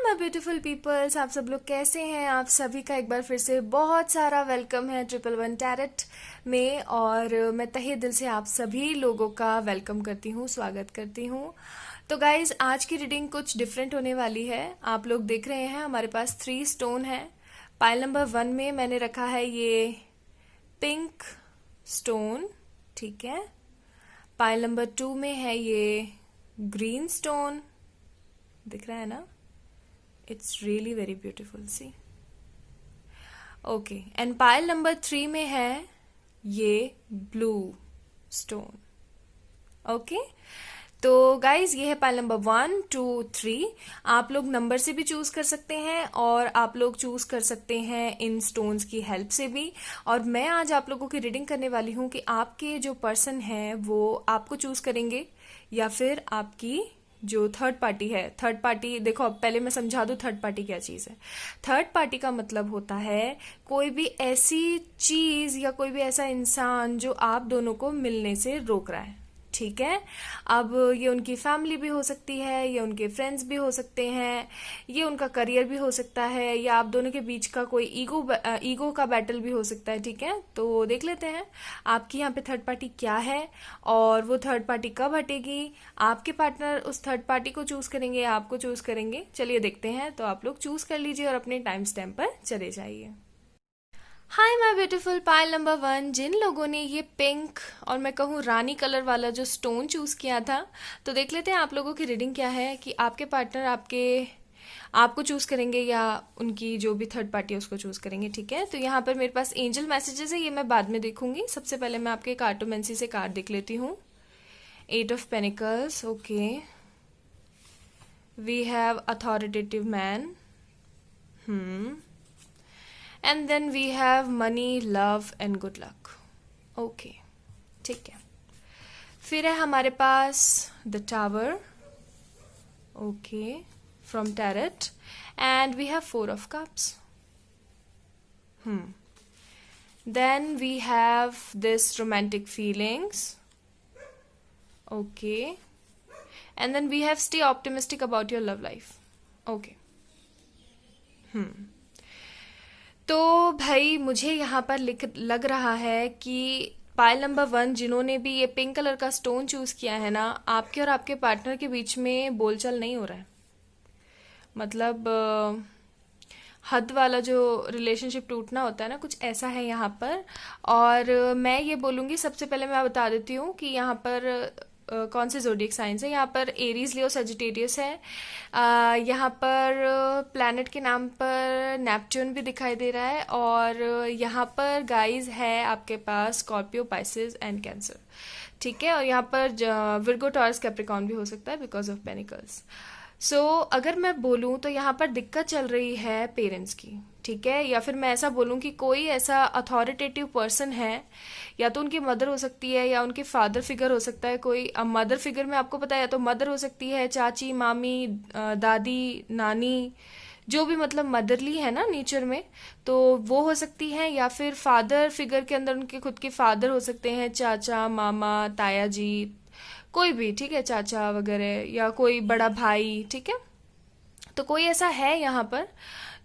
My beautiful peoples, आप सब लोग कैसे हैं। आप सभी का एक बार फिर से बहुत सारा वेलकम है 111 टैरेट में। और मैं तहे दिल से आप सभी लोगों का वेलकम करती हूँ, स्वागत करती हूँ। तो गाइज, आज की रीडिंग कुछ डिफरेंट होने वाली है। आप लोग देख रहे हैं हमारे पास 3 स्टोन है। पाइल नंबर 1 में मैंने रखा है ये पिंक स्टोन, ठीक है। पाइल नंबर 2 में है ये ग्रीन स्टोन, दिख रहा है ना। It's really very beautiful, see. Okay, and pile number 3 में है ये ब्लू स्टोन। ओके, तो गाइज ये है पाइल नंबर 1, 2, 3। आप लोग नंबर से भी चूज कर सकते हैं और आप लोग चूज कर सकते हैं इन स्टोन्स की हेल्प से भी। और मैं आज आप लोगों की रीडिंग करने वाली हूं कि आपके जो पर्सन है वो आपको चूज करेंगे या फिर आपकी जो थर्ड पार्टी है। थर्ड पार्टी देखो, अब पहले मैं समझा दूं थर्ड पार्टी क्या चीज है। थर्ड पार्टी का मतलब होता है कोई भी ऐसी चीज या कोई भी ऐसा इंसान जो आप दोनों को मिलने से रोक रहा है, ठीक है। अब ये उनकी फैमिली भी हो सकती है, ये उनके फ्रेंड्स भी हो सकते हैं, ये उनका करियर भी हो सकता है, या आप दोनों के बीच का कोई ईगो का बैटल भी हो सकता है, ठीक है। तो देख लेते हैं आपकी यहाँ पे थर्ड पार्टी क्या है और वो थर्ड पार्टी कब हटेगी। आपके पार्टनर उस थर्ड पार्टी को चूज करेंगे या आपको चूज करेंगे, चलिए देखते हैं। तो आप लोग चूज कर लीजिए और अपने टाइम स्टैम्प पर चले जाइए। हाय माय ब्यूटीफुल पाइल नंबर 1, जिन लोगों ने ये पिंक और मैं कहूँ रानी कलर वाला जो स्टोन चूज किया था, तो देख लेते हैं आप लोगों की रीडिंग क्या है कि आपके पार्टनर आपको चूज करेंगे या उनकी जो भी थर्ड पार्टी है उसको चूज करेंगे, ठीक है। तो यहाँ पर मेरे पास एंजल मैसेजेस है, ये मैं बाद में देखूंगी। सबसे पहले मैं आपके कार्टोमेंसी से कार्ड देख लेती हूँ। 8 of pentacles, okay. We have authoritative man, and then we have money, love and good luck, okay, ठीक है। फिर है हमारे पास the tower, okay, from tarot, and we have 4 of cups. Then we have this romantic feelings, okay, and then we have stay optimistic about your love life, okay. तो भाई मुझे यहाँ पर लग रहा है कि पाइल नंबर 1 जिन्होंने भी ये पिंक कलर का स्टोन चूज किया है ना, आपके और आपके पार्टनर के बीच में बोलचाल नहीं हो रहा है। मतलब हद वाला जो रिलेशनशिप टूटना होता है ना, कुछ ऐसा है यहाँ पर। और मैं ये बोलूँगी, सबसे पहले मैं बता देती हूँ कि यहाँ पर कौन से जोडियक साइंस है। यहाँ पर एरीज, लियो, सजिटेरियस है। यहाँ पर प्लैनेट के नाम पर नेपच्यून भी दिखाई दे रहा है। और यहाँ पर गाइज है आपके पास स्कॉर्पियो, पाइसेस एंड कैंसर, ठीक है। और यहाँ पर विर्गो, टॉरस, कैप्रिकॉर्न भी हो सकता है बिकॉज ऑफ पेनिकल्स। सो अगर मैं बोलूँ तो यहाँ पर दिक्कत चल रही है पेरेंट्स की, ठीक है। या फिर मैं ऐसा बोलूँ कि कोई ऐसा अथॉरिटेटिव पर्सन है, या तो उनकी मदर हो सकती है या उनके फादर फिगर हो सकता है कोई। मदर फिगर में आपको पता है, या तो मदर हो सकती है, चाची, मामी, दादी, नानी, जो भी मतलब मदरली है ना नेचर में, तो वो हो सकती है। या फिर फादर फिगर के अंदर उनके खुद के फादर हो सकते हैं, चाचा, मामा, ताया जी, कोई भी, ठीक है, चाचा वगैरह, या कोई बड़ा भाई, ठीक है। तो कोई ऐसा है यहाँ पर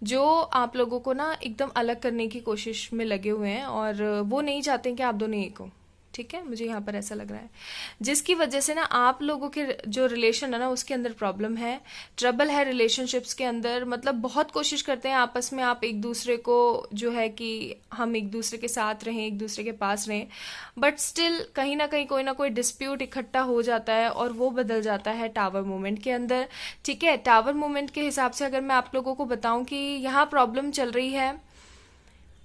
जो आप लोगों को ना एकदम अलग करने की कोशिश में लगे हुए हैं और वो नहीं चाहते कि आप दोनों एक हो, ठीक है। मुझे यहाँ पर ऐसा लग रहा है, जिसकी वजह से ना आप लोगों के जो रिलेशन है ना उसके अंदर प्रॉब्लम है, ट्रबल है रिलेशनशिप्स के अंदर। मतलब बहुत कोशिश करते हैं आपस में आप एक दूसरे को, जो है कि हम एक दूसरे के साथ रहें, एक दूसरे के पास रहें, बट स्टिल कहीं ना कहीं कोई ना कोई डिस्प्यूट इकट्ठा हो जाता है और वो बदल जाता है टावर मूवमेंट के अंदर, ठीक है। टावर मूवमेंट के हिसाब से अगर मैं आप लोगों को बताऊं कि यहाँ प्रॉब्लम चल रही है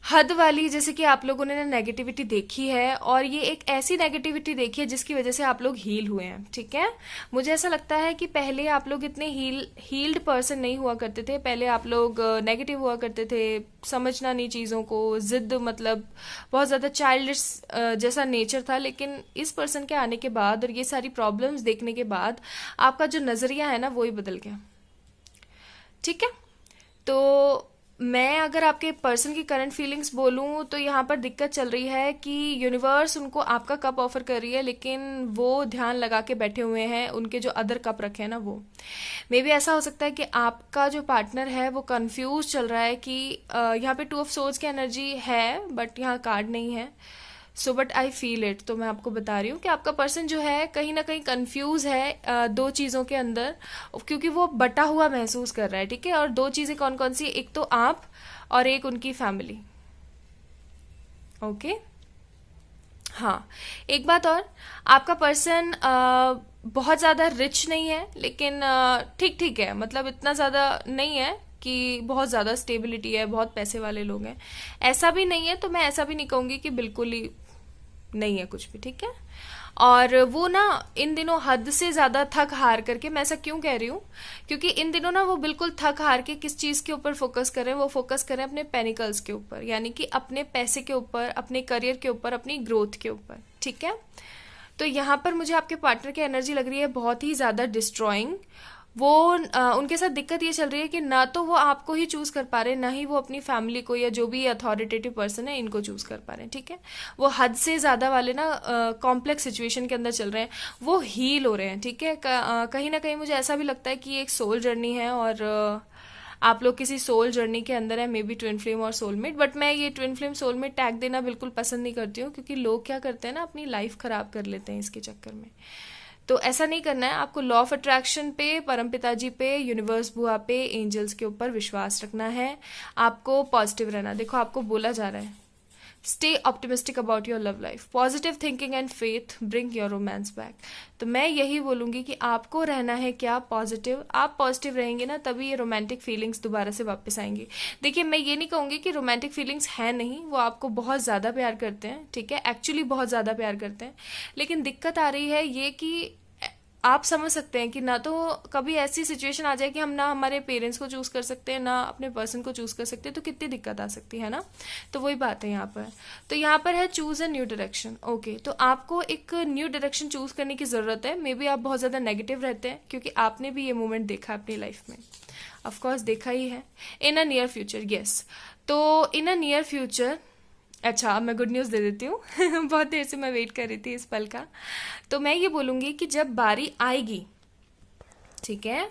हद वाली, जैसे कि आप लोगों ने नेगेटिविटी देखी है और ये एक ऐसी नेगेटिविटी देखी है जिसकी वजह से आप लोग हील हुए हैं, ठीक है। मुझे ऐसा लगता है कि पहले आप लोग इतने हील्ड पर्सन नहीं हुआ करते थे। पहले आप लोग नेगेटिव हुआ करते थे, समझना नहीं चीज़ों को, जिद, मतलब बहुत ज़्यादा चाइल्डिश जैसा नेचर था। लेकिन इस पर्सन के आने के बाद और ये सारी प्रॉब्लम्स देखने के बाद आपका जो नज़रिया है ना वो ही बदल गया, ठीक है। तो मैं अगर आपके पर्सन की करंट फीलिंग्स बोलूं तो यहाँ पर दिक्कत चल रही है कि यूनिवर्स उनको आपका कप ऑफर कर रही है, लेकिन वो ध्यान लगा के बैठे हुए हैं उनके जो अदर कप रखे हैं ना वो। मे बी ऐसा हो सकता है कि आपका जो पार्टनर है वो कंफ्यूज चल रहा है कि यहाँ पे टू ऑफ सोर्ड्स की एनर्जी है बट यहाँ कार्ड नहीं है। So but I feel it, तो मैं आपको बता रही हूँ कि आपका पर्सन जो है कहीं ना कहीं कंफ्यूज है दो चीज़ों के अंदर, क्योंकि वो बटा हुआ महसूस कर रहा है। ठीक है, और दो चीज़ें कौन कौन सी, एक तो आप और एक उनकी फैमिली। ओके, हाँ, एक बात और, आपका पर्सन बहुत ज़्यादा रिच नहीं है, लेकिन ठीक ठीक है, मतलब इतना ज़्यादा नहीं है कि बहुत ज़्यादा स्टेबिलिटी है, बहुत पैसे वाले लोग हैं, ऐसा भी नहीं है। तो मैं ऐसा भी नहीं कहूँगी कि बिल्कुल ही नहीं है कुछ भी। ठीक है, और वो ना इन दिनों हद से ज़्यादा थक हार करके, मैं ऐसा क्यों कह रही हूँ, क्योंकि इन दिनों ना वो बिल्कुल थक हार के किस चीज़ के ऊपर फोकस कर रहे हैं, वो फोकस कर रहे हैं अपने पेनिकल्स के ऊपर, यानी कि अपने पैसे के ऊपर, अपने करियर के ऊपर, अपनी ग्रोथ के ऊपर। ठीक है, तो यहाँ पर मुझे आपके पार्टनर की एनर्जी लग रही है बहुत ही ज़्यादा डिस्ट्रॉइंग। वो उनके साथ दिक्कत ये चल रही है कि ना तो वो आपको ही चूज कर पा रहे, ना ही वो अपनी फैमिली को या जो भी अथॉरिटेटिव पर्सन है इनको चूज कर पा रहे हैं। ठीक है, वो हद से ज्यादा वाले ना कॉम्प्लेक्स सिचुएशन के अंदर चल रहे हैं, वो हील हो रहे हैं। ठीक है, कहीं ना कहीं मुझे ऐसा भी लगता है कि ये एक सोल जर्नी है, और आप लोग किसी सोल जर्नी के अंदर है, मे बी ट्विन फ्लेम और सोलमेट। बट मैं ये ट्विन फ्लेम सोलमेट टैग देना बिल्कुल पसंद नहीं करती हूँ, क्योंकि लोग क्या करते हैं ना, अपनी लाइफ खराब कर लेते हैं इसके चक्कर में। तो ऐसा नहीं करना है, आपको लॉ ऑफ अट्रैक्शन पे, परम पिताजी पे, यूनिवर्स बुआ पे, एंजल्स के ऊपर विश्वास रखना है, आपको पॉजिटिव रहना। देखो आपको बोला जा रहा है, stay optimistic about your love life, positive thinking and faith bring your romance back. तो मैं यही बोलूंगी कि आपको रहना है क्या, पॉजिटिव। आप पॉजिटिव रहेंगे ना, तभी ये रोमांटिक फीलिंग्स दोबारा से वापस आएंगी। देखिए, मैं ये नहीं कहूंगी कि रोमांटिक फीलिंग्स है नहीं, वो आपको बहुत ज़्यादा प्यार करते हैं। ठीक है, एक्चुअली बहुत ज़्यादा प्यार करते हैं, लेकिन दिक्कत आ रही है ये कि आप समझ सकते हैं कि ना तो कभी ऐसी सिचुएशन आ जाए कि हम ना हमारे पेरेंट्स को चूज कर सकते हैं, ना अपने पर्सन को चूज कर सकते हैं, तो कितनी दिक्कत आ सकती है ना। तो वही बात है यहाँ पर। तो यहाँ पर है choose a new direction. Okay, तो आपको एक न्यू डायरेक्शन चूज करने की जरूरत है। मे बी आप बहुत ज्यादा नेगेटिव रहते हैं, क्योंकि आपने भी ये मोमेंट देखा अपनी लाइफ में, ऑफकोर्स देखा ही है। इन अ नियर फ्यूचर, यस, तो इन अ नियर फ्यूचर, अच्छा अब मैं गुड न्यूज़ दे देती हूँ बहुत देर से मैं वेट कर रही थी इस पल का। तो मैं ये बोलूँगी कि जब बारी आएगी, ठीक है,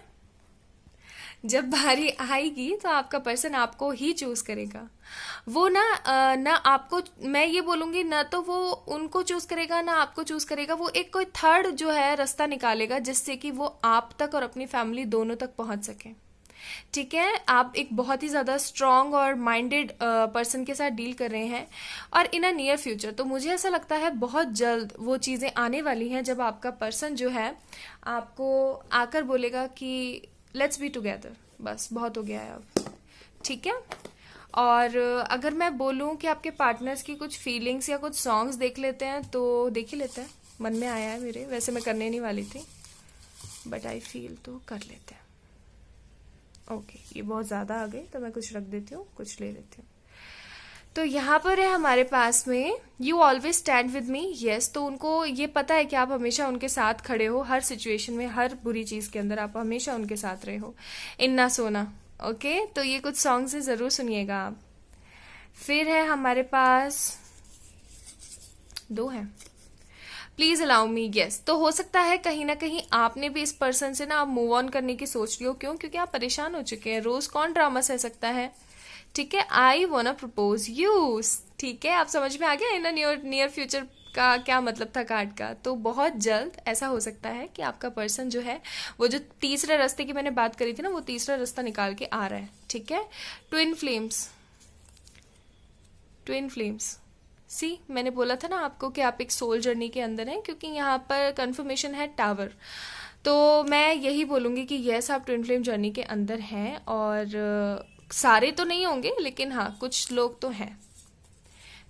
जब बारी आएगी तो आपका पर्सन आपको ही चूज करेगा। वो ना ना आपको, मैं ये बोलूँगी, ना तो वो उनको चूज करेगा ना आपको चूज करेगा, वो एक कोई थर्ड जो है रास्ता निकालेगा, जिससे कि वो आप तक और अपनी फैमिली दोनों तक पहुंच सके। ठीक है, आप एक बहुत ही ज़्यादा स्ट्रांग और माइंडेड पर्सन के साथ डील कर रहे हैं, और इन अ नियर फ्यूचर, तो मुझे ऐसा लगता है बहुत जल्द वो चीज़ें आने वाली हैं जब आपका पर्सन जो है आपको आकर बोलेगा कि लेट्स बी टुगेदर, बस बहुत हो गया है अब। ठीक है, और अगर मैं बोलूँ कि आपके पार्टनर्स की कुछ फीलिंग्स या कुछ सॉन्ग्स देख लेते हैं, तो देख ही लेते हैं, मन में आया है मेरे, वैसे मैं करने नहीं वाली थी बट आई फील तो कर लेते हैं। ओके, ये बहुत ज़्यादा आ गई, तो मैं कुछ रख देती हूँ, कुछ ले लेती हूँ। तो यहाँ पर है हमारे पास में, you always stand with me. Yes, तो उनको ये पता है कि आप हमेशा उनके साथ खड़े हो, हर सिचुएशन में, हर बुरी चीज़ के अंदर आप हमेशा उनके साथ रहे हो। इन्ना सोना। ओके, तो ये कुछ सॉन्ग से ज़रूर सुनिएगा आप। फिर है हमारे पास, दो हैं, प्लीज अलाउ मी। यस, तो हो सकता है कहीं ना कहीं आपने भी इस पर्सन से ना आप मूव ऑन करने की सोच रही हो। क्यों? क्योंकि आप परेशान हो चुके हैं। रोज कौन ड्रामा सह सकता है? ठीक है, आई वांना प्रपोज यू। ठीक है, आप समझ में आ गया इन नियर फ्यूचर का क्या मतलब था कार्ड का। तो बहुत जल्द ऐसा हो सकता है कि आपका पर्सन जो है, वो जो तीसरे रास्ते की मैंने बात करी थी ना, वो तीसरा रास्ता निकाल के आ रहा है। ठीक है, ट्विन फ्लेम्स, ट्विन फ्लेम्स। सी, मैंने बोला था ना आपको कि आप एक सोल जर्नी के अंदर हैं, क्योंकि यहाँ पर कंफर्मेशन है टावर। तो मैं यही बोलूँगी कि यस, आप ट्विन फ्लेम जर्नी के अंदर हैं, और सारे तो नहीं होंगे, लेकिन हाँ कुछ लोग तो हैं।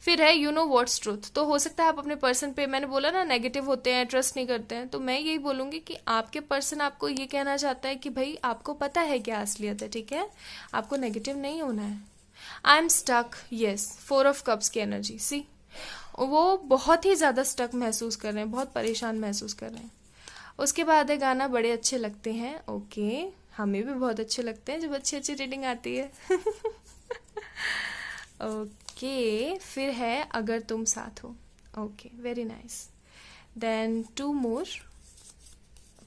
फिर है यू नो व्हाट्स ट्रूथ। तो हो सकता है आप अपने पर्सन पे, मैंने बोला ना नेगेटिव होते हैं, ट्रस्ट नहीं करते हैं, तो मैं यही बोलूँगी कि आपके पर्सन आपको ये कहना चाहता है कि भाई आपको पता है क्या असलियत है। ठीक है, आपको नेगेटिव नहीं होना है। I am stuck. Yes, 4 of cups की एनर्जी। सी, वो बहुत ही ज़्यादा स्टक महसूस कर रहे हैं, बहुत परेशान महसूस कर रहे हैं। उसके बाद है गाना बड़े अच्छे लगते हैं। ओके, हमें भी बहुत अच्छे लगते हैं जब अच्छी अच्छी रीडिंग आती है ओके, फिर है अगर तुम साथ हो। Okay, very nice. Then two more,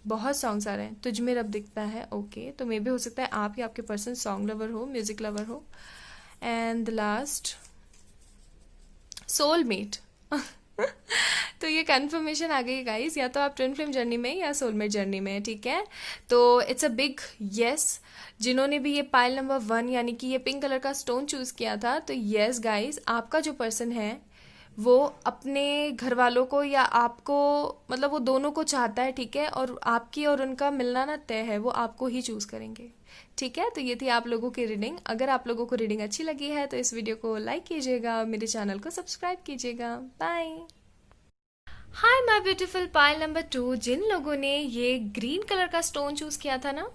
बहुत सॉन्ग्स आ रहे हैं। तुझ में रब दिखता है, ओके, तो मे भी हो सकता है आप या आपके पर्सन सॉन्ग लवर हो, म्यूजिक लवर हो। And the last soulmate. तो ये कंफर्मेशन आ गई गाइस, या तो आप ट्विन फ्लेम जर्नी में या सोलमेट जर्नी में, ठीक है। तो इट्स अ बिग यस। जिन्होंने भी ये पाइल नंबर 1 यानी कि ये पिंक कलर का स्टोन चूज किया था, तो यस गाइस, आपका जो पर्सन है वो अपने घर वालों को या आपको, मतलब वो दोनों को चाहता है, ठीक है, और आपकी और उनका मिलना ना तय है, वो आपको ही चूज करेंगे, ठीक है। तो ये थी आप लोगों की रीडिंग। अगर आप लोगों को रीडिंग अच्छी लगी है तो इस वीडियो को लाइक कीजिएगा और मेरे चैनल को सब्सक्राइब कीजिएगा। Bye. Hi my beautiful pile number 2, जिन लोगों ने ये ग्रीन कलर का स्टोन चूज किया था ना,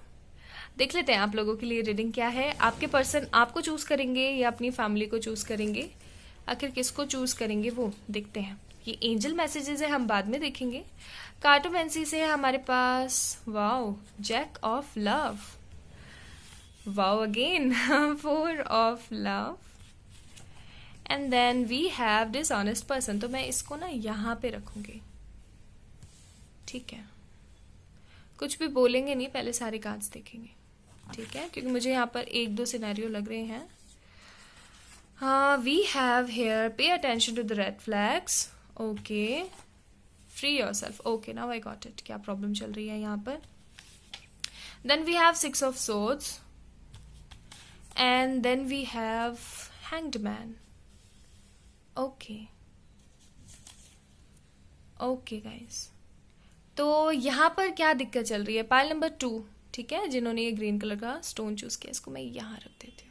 देख लेते हैं आप लोगों के लिए रीडिंग क्या है। आपके पर्सन आपको चूज करेंगे या अपनी फैमिली को चूज करेंगे, आखिर किसको चूज करेंगे वो देखते हैं। ये एंजल मैसेजेस है, हम बाद में देखेंगे। कार्टोमेंसी से है हमारे पास, wow, jack of love, wow again, 4 of love, and then we have dishonest person. तो मैं इसको ना यहाँ पे रखूंगी, ठीक है, कुछ भी बोलेंगे नहीं, पहले सारे कार्ड्स देखेंगे, ठीक है, क्योंकि मुझे यहाँ पर 1-2 सिनेरियो लग रहे हैं। हाँ, we have here pay attention to the red flags, okay, free yourself, okay, now I got it, क्या प्रॉब्लम चल रही है यहाँ पर। Then we have 6 of swords, and then we have hanged man, okay okay guys. तो यहाँ पर क्या दिक्कत चल रही है, पाइल नंबर 2, ठीक है, जिन्होंने ये ग्रीन कलर का स्टोन चूज किया, इसको मैं यहाँ रख देती हूँ।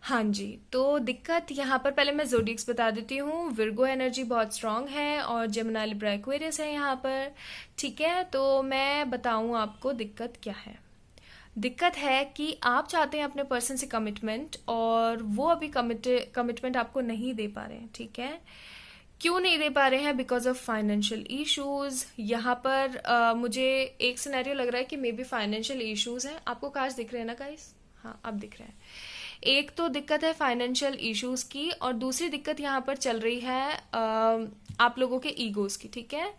हाँ जी, तो दिक्कत यहाँ पर, पहले मैं ज़ोडिएक्स बता देती हूँ। विर्गो एनर्जी बहुत स्ट्रांग है और जेमिनी लिब्रा एक्वेरियस है यहाँ पर, ठीक है। तो मैं बताऊँ आपको दिक्कत क्या है। दिक्कत है कि आप चाहते हैं अपने पर्सन से कमिटमेंट, और वो अभी कमिटमेंट आपको नहीं दे पा रहे हैं, ठीक है। क्यों नहीं दे पा रहे हैं? Because of financial issues. यहाँ पर मुझे एक सिनेरियो लग रहा है कि मे बी फाइनेंशियल इश्यूज हैं। आपको कार्ड्स दिख रहे हैं ना गाइस? हाँ, अब दिख रहे हैं। एक तो दिक्कत है फाइनेंशियल इश्यूज की, और दूसरी दिक्कत यहाँ पर चल रही है आप लोगों के ईगोज की, ठीक है।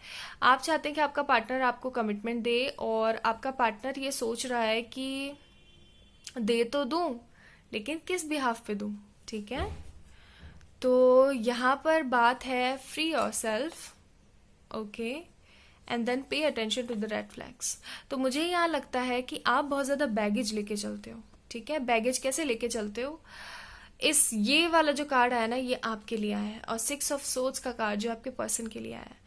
आप चाहते हैं कि आपका पार्टनर आपको कमिटमेंट दे, और आपका पार्टनर ये सोच रहा है कि दे तो दूं, लेकिन किस बिहाफ पे दूं, ठीक है। तो यहाँ पर बात है free yourself, okay, and then pay attention to the red flags. तो मुझे यहाँ लगता है कि आप बहुत ज्यादा बैगेज लेके चलते हो, ठीक है। बैगेज कैसे लेके चलते हो? इस ये वाला जो कार्ड आया ना, ये आपके लिए आया है, और 6 ऑफ सोर्ड्स का कार्ड जो आपके पर्सन के लिए आया है।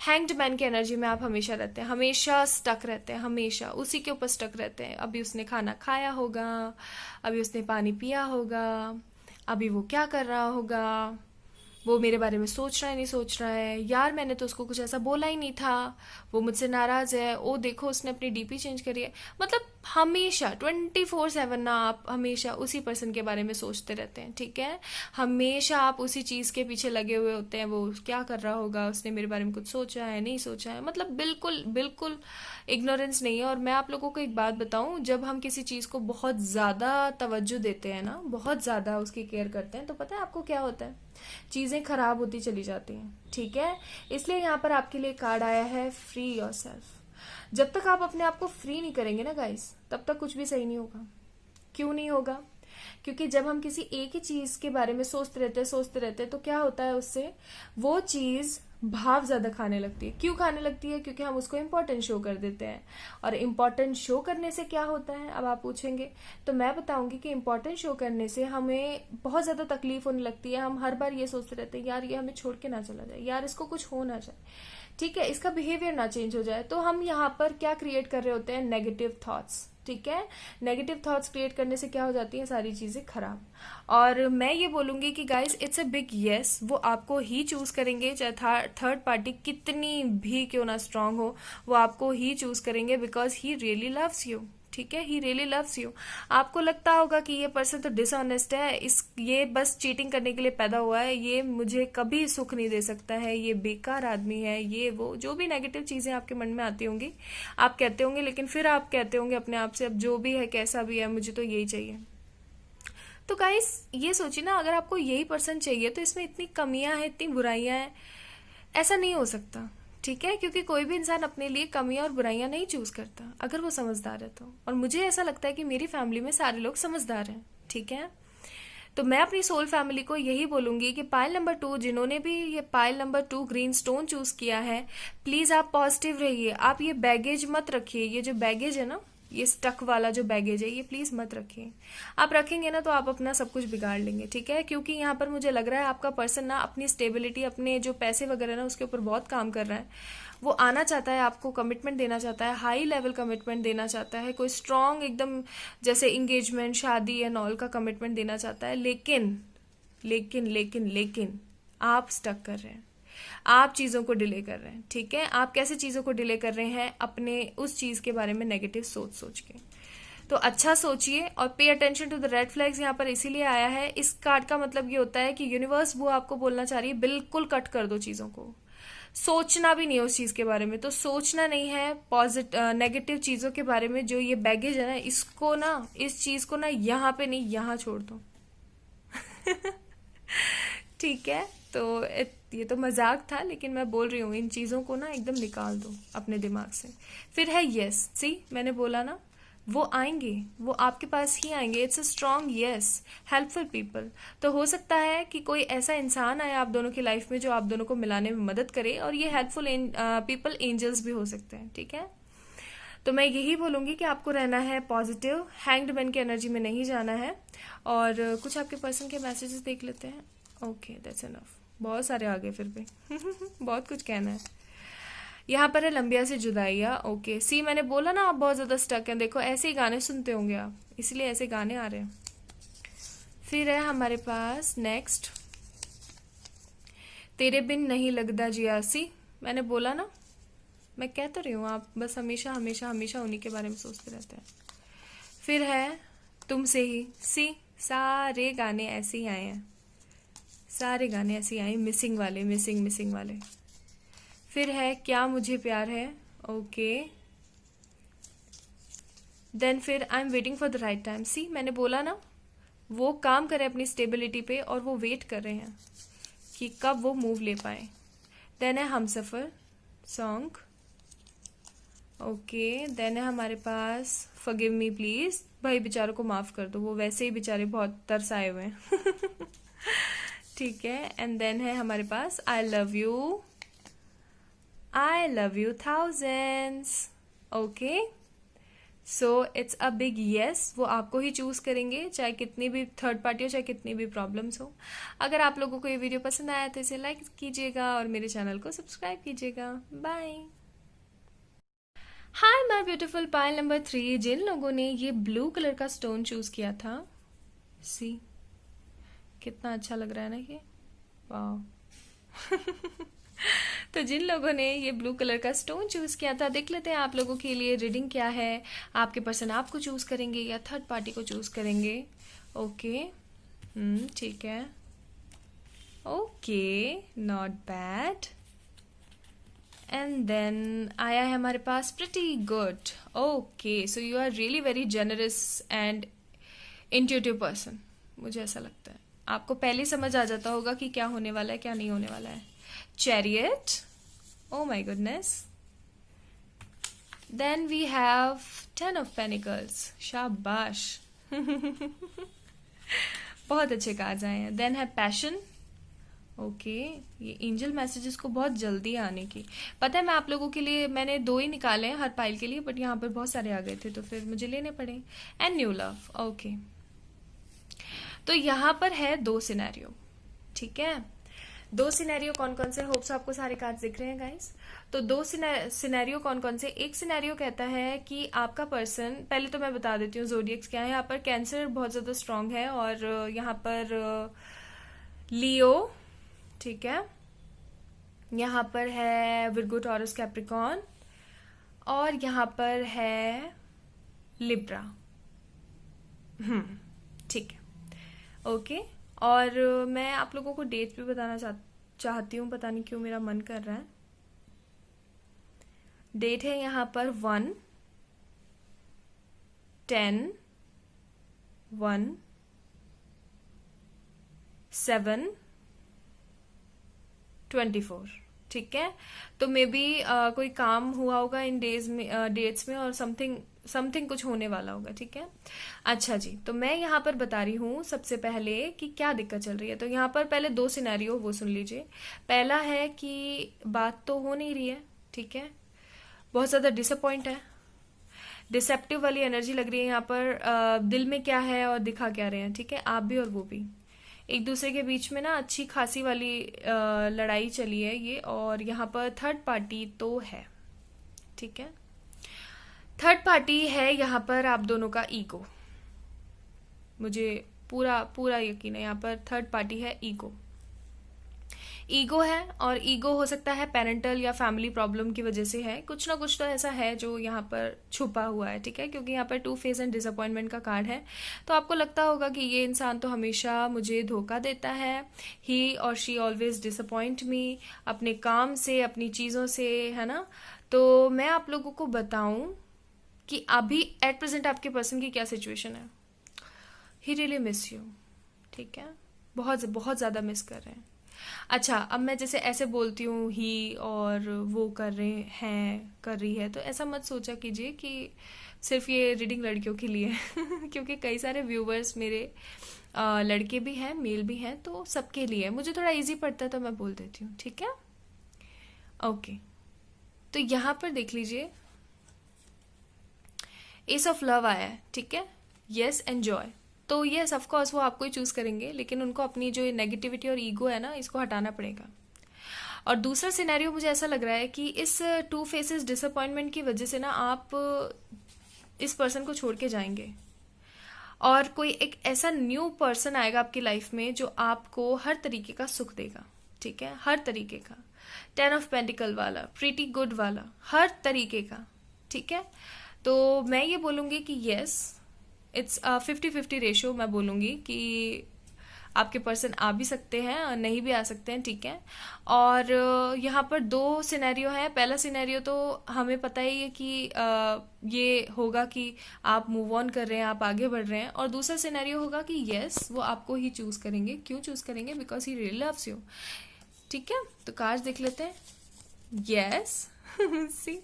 हैंग्ड मैन की एनर्जी में आप हमेशा रहते हैं, हमेशा स्टक रहते हैं, हमेशा उसी के ऊपर स्टक रहते हैं। अभी उसने खाना खाया होगा, अभी उसने पानी पिया होगा, अभी वो क्या कर रहा होगा, वो मेरे बारे में सोच रहा है नहीं सोच रहा है, यार मैंने तो उसको कुछ ऐसा बोला ही नहीं था, वो मुझसे नाराज है, ओ देखो उसने अपनी डीपी चेंज करी है। मतलब हमेशा 24/7 ना आप हमेशा उसी पर्सन के बारे में सोचते रहते हैं, ठीक है। हमेशा आप उसी चीज के पीछे लगे हुए होते हैं, वो क्या कर रहा होगा, उसने मेरे बारे में कुछ सोचा है नहीं सोचा है, मतलब बिल्कुल बिल्कुल इग्नोरेंस नहीं है। और मैं आप लोगों को एक बात बताऊं, जब हम किसी चीज को बहुत ज्यादा तवज्जो देते हैं ना, बहुत ज्यादा उसकी केयर करते हैं, तो पता है आपको क्या होता है? चीजें खराब होती चली जाती हैं, ठीक है। इसलिए यहाँ पर आपके लिए कार्ड आया है फ्री योरसेल्फ। जब तक आप अपने आप को फ्री नहीं करेंगे ना गाइस, तब तक कुछ भी सही नहीं होगा। क्यों नहीं होगा? क्योंकि जब हम किसी एक ही चीज के बारे में सोचते रहते तो क्या होता है, उससे वो चीज भाव ज्यादा खाने लगती है। क्यों खाने लगती है? क्योंकि हम उसको इम्पोर्टेंट शो कर देते हैं, और इम्पोर्टेंट शो करने से क्या होता है, अब आप पूछेंगे तो मैं बताऊंगी कि इम्पोर्टेंट शो करने से हमें बहुत ज्यादा तकलीफ होने लगती है। हम हर बार ये सोचते रहते हैं, यार ये हमें छोड़ के ना चला जाए, यार इसको कुछ हो ना जाए, ठीक है, इसका बिहेवियर ना चेंज हो जाए। तो हम यहाँ पर क्या क्रिएट कर रहे होते हैं? नेगेटिव थॉट्स, ठीक है। नेगेटिव थॉट्स क्रिएट करने से क्या हो जाती है? सारी चीजें खराब। और मैं ये बोलूंगी कि guys it's a big yes, वो आपको ही चूज करेंगे, चाहे थर्ड पार्टी कितनी भी क्यों ना स्ट्रांग हो, वो आपको ही चूज करेंगे, because he really loves you, ठीक है, ही रियली लव्स यू। आपको लगता होगा कि ये पर्सन तो डिसऑनेस्ट है, ये बस चीटिंग करने के लिए पैदा हुआ है, ये मुझे कभी सुख नहीं दे सकता है, ये बेकार आदमी है, ये वो जो भी नेगेटिव चीजें आपके मन में आती होंगी, आप कहते होंगे, लेकिन फिर आप कहते होंगे अपने आप से, अब जो भी है कैसा भी है, मुझे तो यही चाहिए। तो गाइस ये सोचिए ना, अगर आपको यही पर्सन चाहिए तो इसमें इतनी कमियां हैं, इतनी बुराइयां हैं, ऐसा नहीं हो सकता। ठीक है, क्योंकि कोई भी इंसान अपने लिए कमियां और बुराइयां नहीं चूज करता अगर वो समझदार है तो। और मुझे ऐसा लगता है कि मेरी फैमिली में सारे लोग समझदार हैं। ठीक है, तो मैं अपनी सोल फैमिली को यही बोलूंगी कि पाइल नंबर 2 जिन्होंने भी ये pile number 2 green stone choose किया है, प्लीज आप पॉजिटिव रहिए। आप ये बैगेज मत रखिए, ये जो बैगेज है ना, ये स्टक वाला जो बैगेज है, ये प्लीज मत रखिए। आप रखेंगे ना तो आप अपना सब कुछ बिगाड़ लेंगे। ठीक है, क्योंकि यहाँ पर मुझे लग रहा है आपका पर्सन ना अपनी स्टेबिलिटी, अपने जो पैसे वगैरह ना उसके ऊपर बहुत काम कर रहा है। वो आना चाहता है, आपको कमिटमेंट देना चाहता है, हाई लेवल कमिटमेंट देना चाहता है, कोई स्ट्रांग एकदम जैसे इंगेजमेंट, शादी एंड ऑल का कमिटमेंट देना चाहता है। लेकिन लेकिन लेकिन लेकिन आप स्टक कर रहे हैं, आप चीज़ों को डिले कर रहे हैं। ठीक है, आप कैसे चीज़ों को डिले कर रहे हैं? अपने उस चीज़ के बारे में नेगेटिव सोच सोच के। तो अच्छा सोचिए और pay attention to the red flags यहाँ पर इसीलिए आया है। इस कार्ड का मतलब ये होता है कि यूनिवर्स वो आपको बोलना चाह रही है, बिल्कुल कट कर दो चीज़ों को, सोचना भी नहीं है उस चीज के बारे में। तो सोचना नहीं है पॉजिटिव नेगेटिव चीजों के बारे में। जो ये बैगेज है ना, इसको ना, इस चीज को ना यहाँ पे नहीं, यहाँ छोड़ दो। ठीक है, तो ये तो मजाक था, लेकिन मैं बोल रही हूँ इन चीजों को ना एकदम निकाल दो अपने दिमाग से। फिर है यस, सी मैंने बोला ना, वो आएंगे, वो आपके पास ही आएंगे। It's a strong yes, helpful people. तो हो सकता है कि कोई ऐसा इंसान आए आप दोनों की लाइफ में जो आप दोनों को मिलाने में मदद करे, और ये हेल्पफुल पीपल एंजल्स भी हो सकते हैं। ठीक है, तो मैं यही बोलूंगी कि आपको रहना है पॉजिटिव, हैंग्ड मैन की एनर्जी में नहीं जाना है। और कुछ आपके पर्सन के मैसेजेस देख लेते हैं। ओके, दैट्स इनफ, बहुत सारे आ गए फिर भी। बहुत कुछ कहना है। यहाँ पर है लंबिया से जुदाइया। ओके, सी मैंने बोला ना आप बहुत ज्यादा स्टक हैं। देखो ऐसे ही गाने सुनते होंगे आप, इसलिए ऐसे गाने आ रहे हैं। फिर है हमारे पास नेक्स्ट, तेरे बिन नहीं लगता जिया। सी मैंने बोला ना, मैं कह तो रही हूँ, आप बस हमेशा हमेशा हमेशा उन्हीं के बारे में सोचते रहते हैं। फिर है तुमसे ही। सी सारे गाने ऐसे ही आए हैं, सारे गाने ऐसे ही आए, मिसिंग वाले, मिसिंग मिसिंग वाले। फिर है क्या मुझे प्यार है। ओके, देन फिर I am waiting for the right time. See मैंने बोला ना, वो काम करे अपनी स्टेबिलिटी पे और वो वेट कर रहे हैं कि कब वो मूव ले पाए। देन है हम सफर सॉन्ग। ओके, देन है हमारे पास फॉरगिव मी प्लीज। भाई बेचारों को माफ कर दो, वो वैसे ही बेचारे बहुत तरस आए हुए हैं। ठीक है, एंड देन है हमारे पास I love you, I love you thousands. Okay, so it's a big yes, वो आपको ही चूज करेंगे, चाहे कितनी भी थर्ड पार्टी हो, चाहे कितनी भी प्रॉब्लम्स हो। अगर आप लोगों को ये वीडियो पसंद आया तो इसे लाइक कीजिएगा और मेरे चैनल को सब्सक्राइब कीजिएगा। Bye. Hi my beautiful pile number 3, जिन लोगों ने ये ब्लू कलर का स्टोन चूज किया था, सी कितना अच्छा लग रहा है ना ये, वाह। तो जिन लोगों ने ये ब्लू कलर का स्टोन चूज किया था, देख लेते हैं आप लोगों के लिए रीडिंग क्या है। आपके पर्सन आपको चूज करेंगे या थर्ड पार्टी को चूज करेंगे। ओके, ठीक है, okay, not bad. And then आया है हमारे पास pretty good. Okay, so you are really very generous and intuitive person. मुझे ऐसा लगता है आपको पहले ही समझ आ जाता होगा कि क्या होने वाला है, क्या नहीं होने वाला है। Chariot, oh my goodness. Then we have 10 of Pentacles. शाबाश। बहुत अच्छे कार्ड्स आए हैं। देन है पैशन। ओके, ये एंजल मैसेजेस को बहुत जल्दी आने की, पता है मैं आप लोगों के लिए मैंने 2 ही निकाले हैं हर पाइल के लिए, बट यहाँ पर बहुत सारे आ गए थे तो फिर मुझे लेने पड़े। And new love. ओके, तो यहाँ पर है 2 सिनेरियो। ठीक है, 2 सिनेरियो कौन कौन से, होप्स आपको सारे कार्ड दिख रहे हैं गाइस। तो 2 सिनेरियो कौन कौन से, एक सिनेरियो कहता है कि आपका पर्सन, पहले तो मैं बता देती हूँ जोडियक्स क्या है। यहाँ पर कैंसर बहुत ज्यादा स्ट्रांग है, और यहाँ पर लियो, ठीक है, यहाँ पर है विर्गो, टॉरस, कैप्रिकॉन, और यहाँ पर है लिब्रा। ठीक है, ओके। और मैं आप लोगों को डेट भी बताना चाहती हूँ, पता नहीं क्यों मेरा मन कर रहा है। डेट है यहाँ पर 1, 10, 1, 7:24। ठीक है, तो मे बी कोई काम हुआ होगा इन डेज में, डेट्स में, और समथिंग समथिंग कुछ होने वाला होगा। ठीक है, अच्छा जी, तो मैं यहाँ पर बता रही हूँ सबसे पहले कि क्या दिक्कत चल रही है। तो यहाँ पर पहले दो सिनेरियो वो सुन लीजिए। पहला है कि बात तो हो नहीं रही है, ठीक है, बहुत ज़्यादा डिसअपॉइंट है, डिसेप्टिव वाली एनर्जी लग रही है यहाँ पर। दिल में क्या है और दिखा क्या रहे हैं, ठीक है, आप भी और वो भी एक दूसरे के बीच में ना अच्छी खासी वाली लड़ाई चली है ये। और यहाँ पर थर्ड पार्टी तो है, ठीक है, थर्ड पार्टी है यहाँ पर आप दोनों का ईगो। मुझे पूरा पूरा यकीन है यहाँ पर थर्ड पार्टी है ईगो। ईगो है, और ईगो हो सकता है पेरेंटल या फैमिली प्रॉब्लम की वजह से है। कुछ ना कुछ तो ऐसा है जो यहाँ पर छुपा हुआ है, ठीक है, क्योंकि यहाँ पर 2 फेस एंड डिसअपॉइंटमेंट का कार्ड है। तो आपको लगता होगा कि ये इंसान तो हमेशा मुझे धोखा देता है, ही और शी ऑलवेज डिसअपॉइंट मी, अपने काम से, अपनी चीज़ों से, है ना। तो मैं आप लोगों को बताऊं कि अभी एट प्रेजेंट आपके पर्सन की क्या सिचुएशन है। ही रियली मिस यू, ठीक है, बहुत बहुत ज़्यादा मिस कर रहे हैं। अच्छा, अब मैं जैसे ऐसे बोलती हूँ ही और वो कर रहे हैं, कर रही है, तो ऐसा मत सोचा कीजिए कि सिर्फ ये रीडिंग लड़कियों के लिए है क्योंकि कई सारे व्यूवर्स मेरे लड़के भी हैं, मेल भी हैं, तो सबके लिए मुझे थोड़ा इजी पड़ता है तो मैं बोल देती हूँ, ठीक है, ओके। तो यहाँ पर देख लीजिए, एस ऑफ लव आया है, ठीक है, यस एंजॉय। तो यस ऑफ कोर्स वो आपको ही चूज करेंगे, लेकिन उनको अपनी जो नेगेटिविटी और ईगो है ना, इसको हटाना पड़ेगा। और दूसरा सिनेरियो मुझे ऐसा लग रहा है कि इस 2 फेसेस डिसअपॉइंटमेंट की वजह से ना आप इस पर्सन को छोड़ के जाएंगे, और कोई एक ऐसा न्यू पर्सन आएगा आपकी लाइफ में जो आपको हर तरीके का सुख देगा, ठीक है, हर तरीके का, 10 ऑफ पेंटिकल वाला, प्रीटी गुड वाला, हर तरीके का, ठीक है। तो मैं ये बोलूँगी कि यस, इट्स 50-50 रेशियो। मैं बोलूँगी कि आपके पर्सन आ भी सकते हैं और नहीं भी आ सकते हैं, ठीक है। और यहाँ पर 2 सिनेरियो हैं। पहला सिनेरियो तो हमें पता ही है कि ये होगा कि आप मूव ऑन कर रहे हैं, आप आगे बढ़ रहे हैं। और दूसरा सिनेरियो होगा कि यस, वो आपको ही चूज करेंगे। क्यों चूज करेंगे? Because he really loves you, ठीक है। तो कार्ड देख लेते हैं। यस सी,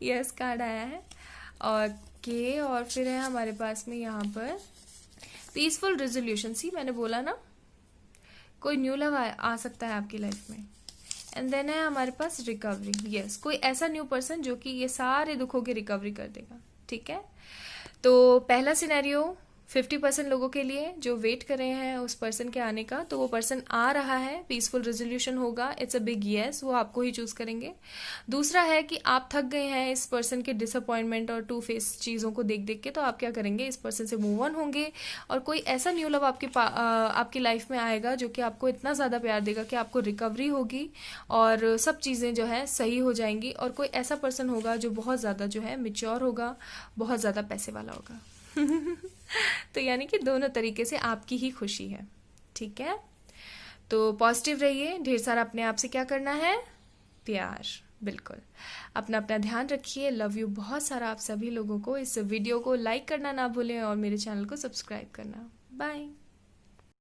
यस कार्ड आया है। ओके, और फिर है हमारे पास में यहाँ पर पीसफुल रेजोल्यूशन। सी, मैंने बोला ना, कोई न्यू लव आ सकता है आपकी लाइफ में। एंड देन है हमारे पास रिकवरी। यस, कोई ऐसा न्यू पर्सन जो कि ये सारे दुखों की रिकवरी कर देगा, ठीक है। तो पहला सिनेरियो 50% लोगों के लिए जो वेट कर रहे हैं उस पर्सन के आने का, तो वो पर्सन आ रहा है, पीसफुल रेजोल्यूशन होगा, इट्स अ बिग यस, वो आपको ही चूज करेंगे। दूसरा है कि आप थक गए हैं इस पर्सन के डिसअपॉइंटमेंट और 2 फेस चीज़ों को देख देख के, तो आप क्या करेंगे, इस पर्सन से मूव ऑन होंगे। और कोई ऐसा न्यू लव आपकी लाइफ में आएगा जो कि आपको इतना ज़्यादा प्यार देगा कि आपको रिकवरी होगी और सब चीज़ें जो है सही हो जाएंगी। और कोई ऐसा पर्सन होगा जो बहुत ज़्यादा जो है मेच्योर होगा, बहुत ज़्यादा पैसे वाला होगा तो यानी कि दोनों तरीके से आपकी ही खुशी है, ठीक है। तो पॉजिटिव रहिए, ढेर सारा अपने आप से क्या करना है, प्यार, बिल्कुल। अपना अपना ध्यान रखिए। लव यू बहुत सारा आप सभी लोगों को। इस वीडियो को लाइक करना ना भूलें और मेरे चैनल को सब्सक्राइब करना। बाय।